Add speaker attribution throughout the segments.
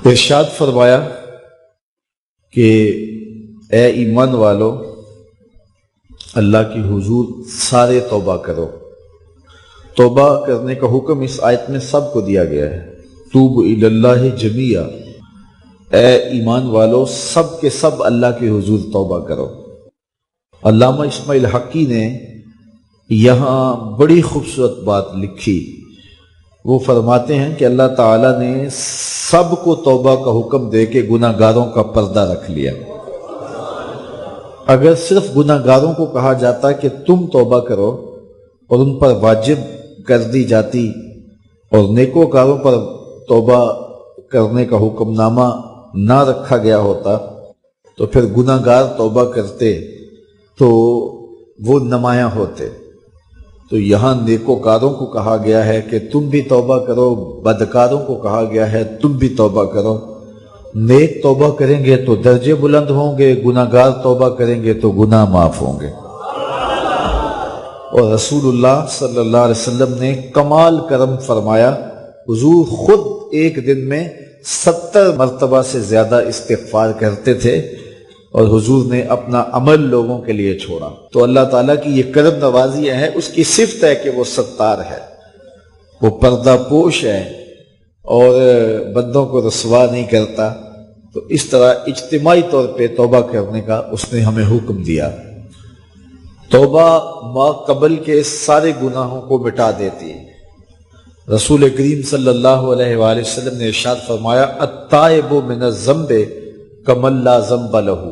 Speaker 1: ارشاد فرمایا کہ اے ایمان والو اللہ کی حضور سارے توبہ کرو۔ توبہ کرنے کا حکم اس آیت میں سب کو دیا گیا ہے۔ توبوا الی اللہ جمیعا، اے ایمان والو سب کے سب اللہ کے حضور توبہ کرو۔ علامہ اسماعیل حقی نے یہاں بڑی خوبصورت بات لکھی۔ وہ فرماتے ہیں کہ اللہ تعالیٰ نے سب کو توبہ کا حکم دے کے گناہ گاروں کا پردہ رکھ لیا۔ اگر صرف گناہ گاروں کو کہا جاتا کہ تم توبہ کرو اور ان پر واجب کر دی جاتی اور نیکوکاروں پر توبہ کرنے کا حکم نامہ نہ رکھا گیا ہوتا تو پھر گناہ گار توبہ کرتے تو وہ نمایاں ہوتے۔ تو یہاں نیکوکاروں کو کہا گیا ہے کہ تم بھی توبہ کرو، بدکاروں کو کہا گیا ہے تم بھی توبہ کرو۔ نیک توبہ کریں گے تو درجے بلند ہوں گے، گناہ گار توبہ کریں گے تو گناہ معاف ہوں گے۔ اور رسول اللہ صلی اللہ علیہ وسلم نے کمال کرم فرمایا، حضور خود ایک دن میں 70 مرتبہ سے زیادہ استغفار کرتے تھے اور حضور نے اپنا عمل لوگوں کے لیے چھوڑا۔ تو اللہ تعالیٰ کی یہ کرم نوازی ہے، اس کی صفت ہے کہ وہ ستار ہے، وہ پردہ پوش ہے اور بندوں کو رسوا نہیں کرتا۔ تو اس طرح اجتماعی طور پہ توبہ کرنے کا اس نے ہمیں حکم دیا۔ توبہ ما قبل کے سارے گناہوں کو مٹا دیتی ہے۔ رسول کریم صلی اللہ علیہ وآلہ وسلم نے ارشاد فرمایا، التائب من الذنب کمن لا ذنب لہ،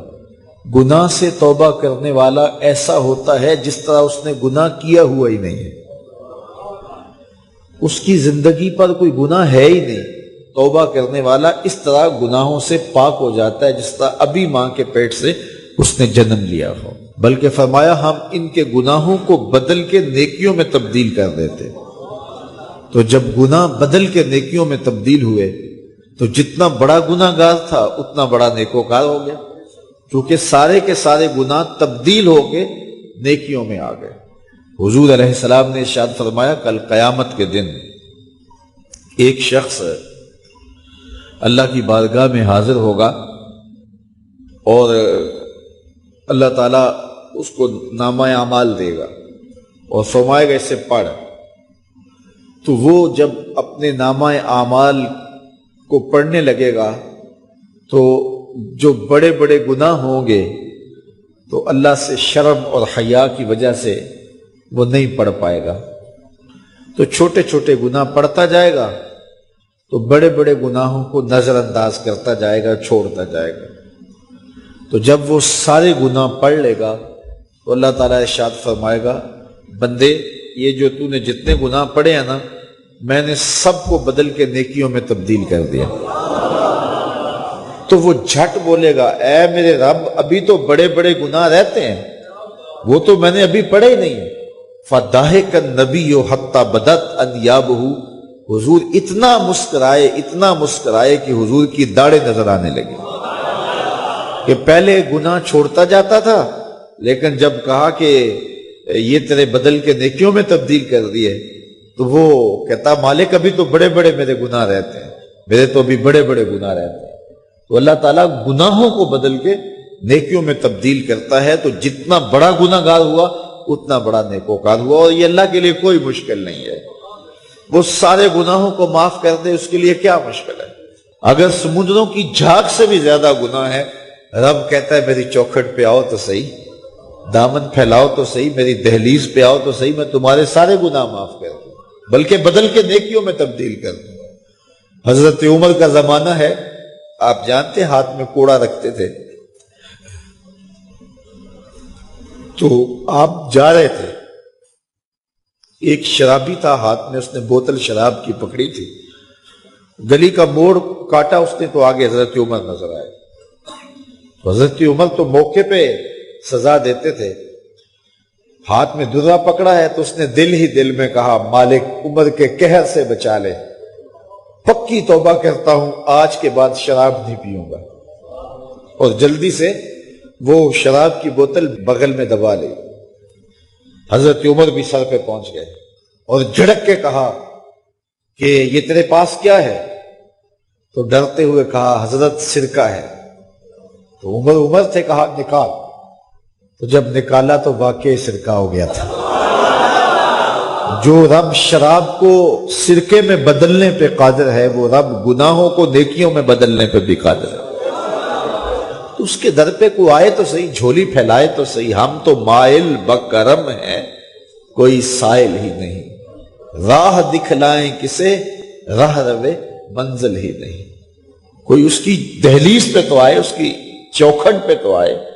Speaker 1: گناہ سے توبہ کرنے والا ایسا ہوتا ہے جس طرح اس نے گناہ کیا ہوا ہی نہیں ہے، اس کی زندگی پر کوئی گناہ ہے ہی نہیں۔ توبہ کرنے والا اس طرح گناہوں سے پاک ہو جاتا ہے جس طرح ابھی ماں کے پیٹ سے اس نے جنم لیا ہو۔ بلکہ فرمایا ہم ان کے گناہوں کو بدل کے نیکیوں میں تبدیل کر دیتے۔ تو جب گناہ بدل کے نیکیوں میں تبدیل ہوئے تو جتنا بڑا گناہ گار تھا اتنا بڑا نیکوکار ہو گیا، کیونکہ سارے کے سارے گناہ تبدیل ہو کے نیکیوں میں آ گئے۔ حضور علیہ السلام نے ارشاد فرمایا کل قیامت کے دن ایک شخص اللہ کی بارگاہ میں حاضر ہوگا اور اللہ تعالیٰ اس کو نامہ اعمال دے گا اور فرمائے گا اسے پڑھ۔ تو وہ جب اپنے نامہ اعمال کو پڑھنے لگے گا تو جو بڑے بڑے گناہ ہوں گے تو اللہ سے شرم اور حیا کی وجہ سے وہ نہیں پڑھ پائے گا، تو چھوٹے چھوٹے گناہ پڑھتا جائے گا تو بڑے بڑے گناہوں کو نظر انداز کرتا جائے گا، چھوڑتا جائے گا۔ تو جب وہ سارے گناہ پڑھ لے گا تو اللہ تعالیٰ ارشاد فرمائے گا بندے یہ جو تو نے جتنے گناہ پڑھے ہیں نا میں نے سب کو بدل کے نیکیوں میں تبدیل کر دیا۔ تو وہ جھٹ بولے گا اے میرے رب ابھی تو بڑے بڑے گناہ رہتے ہیں، وہ تو میں نے ابھی پڑھے ہی نہیں۔ فَضَحِكَ النَّبِيُّ حَتَّى بَدَتْ أَنْيَابُهُ، حضور اتنا مسکرائے کہ حضور کی داڑھیں نظر آنے لگی۔ کہ پہلے گناہ چھوڑتا جاتا تھا لیکن جب کہا کہ یہ تیرے بدل کے نیکیوں میں تبدیل کر دیے تو وہ کہتا مالک ابھی تو بڑے بڑے میرے گناہ رہتے ہیں، میرے تو ابھی بڑے بڑے گناہ رہتے ہیں۔ تو اللہ تعالیٰ گناہوں کو بدل کے نیکیوں میں تبدیل کرتا ہے، تو جتنا بڑا گناہ گار ہوا اتنا بڑا نیکوکار ہوا، اور یہ اللہ کے لیے کوئی مشکل نہیں ہے۔ وہ سارے گناہوں کو معاف کر دے اس کے لیے کیا مشکل ہے؟ اگر سمندروں کی جھاگ سے بھی زیادہ گناہ ہے رب کہتا ہے میری چوکھٹ پہ آؤ تو صحیح، دامن پھیلاؤ تو صحیح، میری دہلیز پہ آؤ تو صحیح، میں تمہارے سارے گناہ معاف کر دوں، بلکہ بدل کے نیکیوں میں تبدیل کر دوں۔ حضرت عمر کا زمانہ ہے، آپ جانتے ہاتھ میں کوڑا رکھتے تھے، تو آپ جا رہے تھے، ایک شرابی تھا ہاتھ میں، اس نے بوتل شراب کی پکڑی تھی، گلی کا موڑ کاٹا اس نے تو آگے حضرت عمر نظر آئے۔ حضرت عمر تو موقع پہ سزا دیتے تھے، ہاتھ میں درہ پکڑا ہے تو اس نے دل ہی دل میں کہا مالک عمر کے قہر سے بچا لے، پکی توبہ کرتا ہوں آج کے بعد شراب نہیں پیوں گا، اور جلدی سے وہ شراب کی بوتل بغل میں دبا لی۔ حضرت عمر بھی سر پہ پہنچ گئے اور جھڑک کے کہا کہ یہ تیرے پاس کیا ہے؟ تو ڈرتے ہوئے کہا حضرت سرکہ ہے. تو عمر تھے، کہا نکال. تو جب نکالا تو واقعی سرکہ ہو گیا تھا. جو رب شراب کو سرکے میں بدلنے پہ قادر ہے، وہ رب گناہوں کو نیکیوں میں بدلنے پہ بھی قادر ہے. تو اس کے در پہ کوئی آئے تو صحیح، جھولی پھیلائے تو صحیح. ہم تو مائل بکرم ہیں، کوئی سائل ہی نہیں. راہ دکھلائیں کسے، راہ روے منزل ہی نہیں. کوئی اس کی دہلیز پہ تو آئے، اس کی چوکھٹ پہ تو آئے.